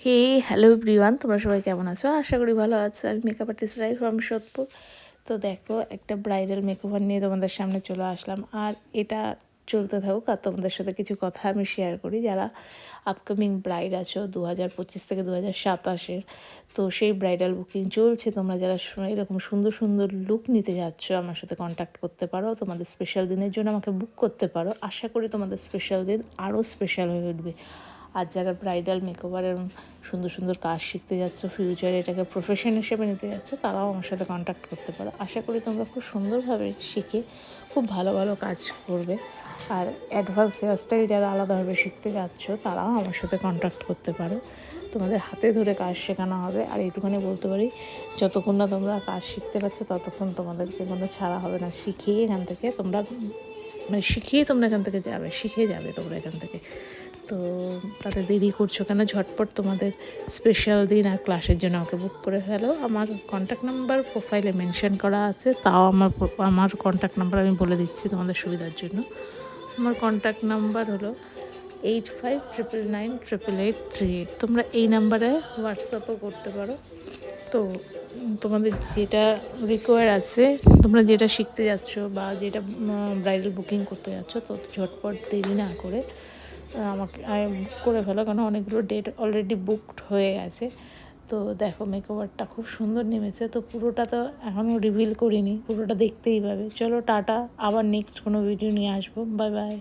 হে hello everyone, তোমরা সবাই কেমন আছো? আশা করি ভালো আছো। আমি makeup artist Rai from Sodepur. তো দেখো, একটা ব্রাইডাল মেকওভার নিয়ে তোমাদের সামনে চলে আসলাম। আর এটা চলতে থাকুক আর তোমাদের সাথে কিছু কথা আমি শেয়ার করি। যারা আপকামিং ব্রাইড আছো 2025 থেকে 2027-এর, তো সেই ব্রাইডাল বুকিং চলছে। তোমরা যারা এরকম সুন্দর সুন্দর লুক নিতে যাচ্ছ, আমার সাথে কন্ট্যাক্ট করতে পারো। তোমাদের স্পেশাল দিনের জন্য আমাকে বুক করতে পারো। আশা করি তোমাদের স্পেশাল দিন আরও স্পেশাল হয়ে উঠবে। আর যারা ব্রাইডাল মেকওভারের সুন্দর সুন্দর কাজ শিখতে যাচ্ছ, ফিউচারে এটাকে প্রফেশন হিসেবে নিতে যাচ্ছ, তারাও আমার সাথে কন্ট্যাক্ট করতে পারো। আশা করি তোমরা খুব সুন্দরভাবে শিখে খুব ভালো ভালো কাজ করবে। আর অ্যাডভান্স হেয়ারস্টাইল যারা আলাদাভাবে শিখতে যাচ্ছ, তারাও আমার সাথে কন্ট্যাক্ট করতে পারো। তোমাদের হাতে ধরে কাজ শেখানো হবে। আর এইটুখানি বলতে পারি, যতক্ষণ না তোমরা কাজ শিখতে পারছো ততক্ষণ তোমাদেরকে কোনো ছাড়া হবে না। শিখিয়ে এখান থেকে তোমরা শিখিয়ে তোমরা এখান থেকে যাবে, শিখে যাবে তোমরা এখান থেকে। তো তাতে দেরি করছো কেন? ঝটপট তোমাদের স্পেশাল দিন আর ক্লাসের জন্য আমাকে বুক করে ফেলো। আমার কন্ট্যাক্ট নাম্বার প্রোফাইলে মেনশন করা আছে, তাও আমার কন্ট্যাক্ট নাম্বার আমি বলে দিচ্ছি তোমাদের সুবিধার জন্য। আমার কন্ট্যাক্ট নাম্বার হলো 8599998838। তোমরা এই নাম্বারে হোয়াটসঅ্যাপও করতে পারো। তো তোমাদের যেটা রিকোয়ার আছে, তোমরা যেটা শিখতে যাচ্ছ বা যেটা ব্রাইডাল বুকিং করতে যাচ্ছ, তো ঝটপট দেরি না করে আমাকে বুক করে ফেলো, কারণ অনেকগুলো ডেট অলরেডি বুকড হয়ে গেছে। তো দেখো, মেকওভারটা খুব সুন্দর নেমেছে। তো পুরোটা তো এখনও রিভিল করিনি, পুরোটা দেখতেই পাবে। চলো টাটা, আবার নেক্সট কোনো ভিডিও নিয়ে আসবো। Bye bye.